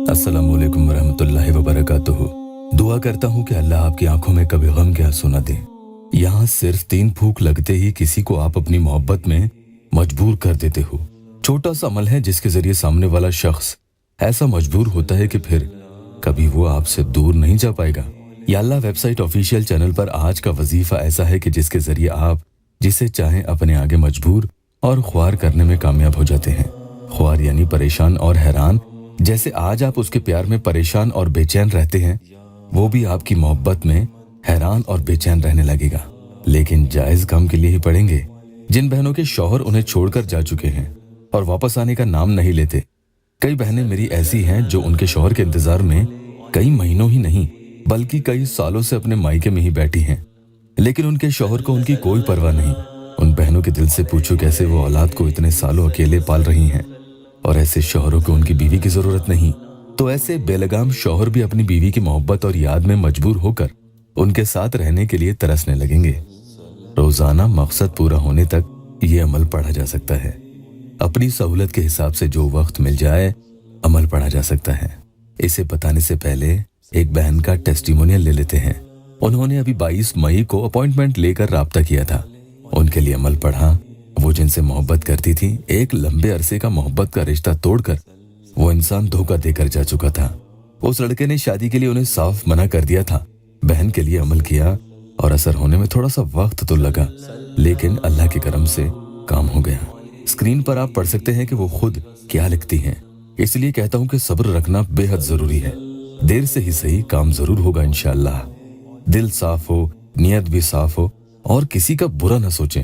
अस्सलामु अलैकुम वरहमतुल्लाहि वबरकातुहू। दुआ करता हूँ कि अल्लाह आपकी आंखों में कभी गम के आंसू न दे। यहाँ सिर्फ 3 फूंक लगते ही किसी को आप अपनी मोहब्बत में मजबूर कर देते हो। छोटा सा अमल है जिसके जरिए सामने वाला शख्स ऐसा मजबूर होता है कि फिर कभी वो आपसे दूर नहीं जा पाएगा। या अल्लाह वेबसाइट ऑफिशियल चैनल पर आज का वजीफा ऐसा है कि जिसके जरिए आप जिसे चाहें अपने आगे मजबूर और ख्वार करने में कामयाब हो जाते हैं। ख्वार यानी परेशान और हैरान। जैसे आज आप उसके प्यार में परेशान और बेचैन रहते हैं, वो भी आपकी मोहब्बत में हैरान और बेचैन रहने लगेगा। लेकिन जायज गम के लिए ही पड़ेंगे। जिन बहनों के शौहर उन्हें छोड़कर जा चुके हैं और वापस आने का नाम नहीं लेते। कई बहनें मेरी ऐसी हैं जो उनके शौहर के इंतजार में कई महीनों ही नहीं बल्कि कई सालों से अपने मायके में ही बैठी हैं, लेकिन उनके शौहर को उनकी कोई परवाह नहीं। उन बहनों के दिल से पूछो कैसे वो औलाद को इतने सालों अकेले पाल रही हैं और ऐसे शौहरों को उनकी बीवी की जरूरत नहीं। तो ऐसे बेलगाम शौहर भी अपनी बीवी की मोहब्बत और याद में मजबूर होकर उनके साथ रहने के लिए तरसने लगेंगे। रोजाना मकसद पूरा होने तक ये अमल पढ़ा जा सकता है। अपनी सहूलत के हिसाब से जो वक्त मिल जाए अमल पढ़ा जा सकता है। इसे बताने से पहले एक बहन का टेस्टिमोनियल ले लेते हैं। उन्होंने अभी 22 मई को अपॉइंटमेंट लेकर राब्ता किया था। उनके लिए अमल पढ़ा। वो जिनसे मोहब्बत करती थी, एक लंबे अरसे का मोहब्बत का रिश्ता तोड़कर वो इंसान धोखा देकर जा चुका था। उस लड़के ने शादी के लिए उन्हें साफ मना कर दिया था। बहन के लिए अमल किया और असर होने में थोड़ा सा वक्त तो लगा, लेकिन अल्लाह के करम से काम हो गया। स्क्रीन पर आप पढ़ सकते हैं कि वो खुद क्या लिखती हैं। इसलिए कहता हूँ कि सब्र रखना बेहद जरूरी है। देर से ही सही काम जरूर होगा इंशाअल्लाह। दिल साफ हो, नियत भी साफ हो और किसी का बुरा न सोचें।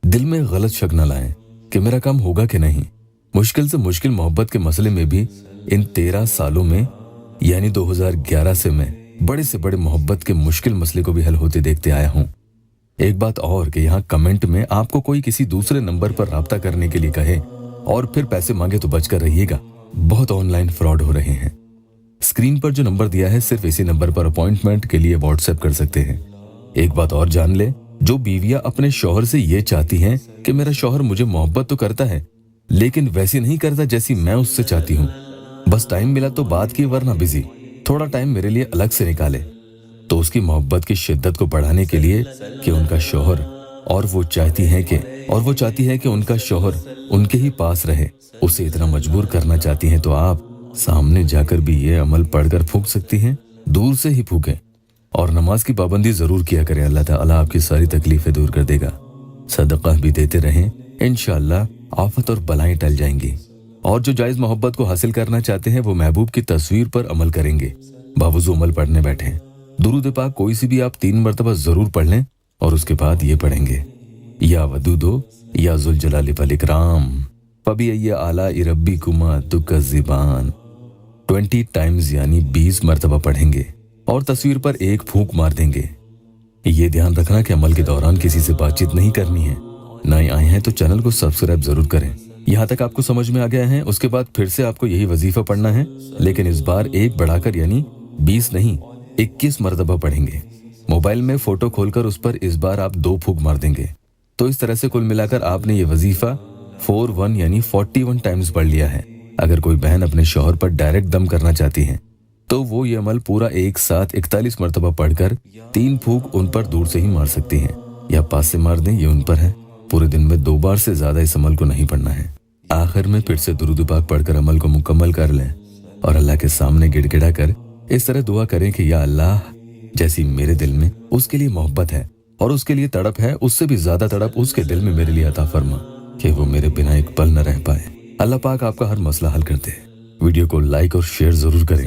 दिल में गलत शक न लाएं कि मेरा काम होगा कि नहीं। मुश्किल से मुश्किल मोहब्बत के मसले में भी इन 13 सालों में यानी 2011 से मैं बड़े से बड़े मोहब्बत के मुश्किल मसले को भी हल होते देखते आया हूँ। एक बात और कि यहाँ कमेंट में आपको कोई किसी दूसरे नंबर पर राब्ता करने के लिए कहे और फिर पैसे मांगे तो बचकर रहिएगा। बहुत ऑनलाइन फ्रॉड हो रहे हैं। स्क्रीन पर जो नंबर दिया है सिर्फ इसी नंबर पर अपॉइंटमेंट के लिए व्हाट्सएप कर सकते हैं। एक बात और जान ले, जो बीवियां अपने शौहर से ये चाहती हैं कि मेरा शौहर मुझे मोहब्बत तो करता है लेकिन वैसी नहीं करता जैसी मैं उससे चाहती हूँ, बस टाइम मिला तो बात की वरना बिजी, थोड़ा टाइम मेरे लिए अलग से निकाले, तो उसकी मोहब्बत की शिद्दत को बढ़ाने के लिए कि उनका शौहर और वो चाहती है कि उनका शौहर उनके ही पास रहे, उसे इतना मजबूर करना चाहती हैं, तो आप सामने जाकर भी ये अमल पढ़कर फूंक सकती हैं। दूर से ही फूकें और नमाज की पाबंदी जरूर किया करें। अल्लाह ताला आपकी सारी तकलीफें दूर कर देगा। सदका भी देते रहें, इंशाअल्लाह आफत और बलाएं टल जाएंगी। और जो जायज मोहब्बत को हासिल करना चाहते हैं वो महबूब की तस्वीर पर अमल करेंगे। बावजूद अमल पढ़ने बैठे दुरूद पाक कोई सी भी आप 3 मरतबा जरूर पढ़ लें और उसके बाद ये पढ़ेंगे, या वदूदो या जुल जलाली वल इकराम फबी आला रब्बिकुमा तुकज़्ज़िबान 20 टाइम्स यानी 20 मरतबा पढ़ेंगे और तस्वीर पर एक फूंक मार देंगे। ये ध्यान रखना कि अमल के दौरान किसी से बातचीत नहीं करनी है। नए आए हैं तो चैनल को सब्सक्राइब जरूर करें। यहाँ तक आपको समझ में आ गया है। उसके बाद फिर से आपको यही वजीफा पढ़ना है, लेकिन इस बार एक बढ़ाकर यानी 20 नहीं 21 मरतबा पढ़ेंगे। मोबाइल में फोटो खोलकर उस पर इस बार आप 2 फूंक मार देंगे। तो इस तरह से कुल मिलाकर आपने ये वजीफा 41 यानी 41 टाइम्स पढ़ लिया है। अगर कोई बहन अपने शौहर पर डायरेक्ट दम करना चाहती है तो वो ये अमल पूरा एक साथ 41 मरतबा पढ़कर 3 फूंक उन पर दूर से ही मार सकती हैं, या पास से मार दें, ये उन पर है। पूरे दिन में 2 बार से ज्यादा इस अमल को नहीं पढ़ना है। आखिर में फिर से दुरूद पाक पढ़कर अमल को मुकम्मल कर लें और अल्लाह के सामने गिड़गिड़ा कर इस तरह दुआ करें कि या अल्लाह, जैसी मेरे दिल में उसके लिए मोहब्बत है और उसके लिए तड़प है, उससे भी ज्यादा तड़प उसके दिल में मेरे लिए अता फरमा कि वो मेरे बिना एक पल न रह पाए। अल्लाह पाक आपका हर मसला हल कर दे। वीडियो को लाइक और शेयर जरूर करें।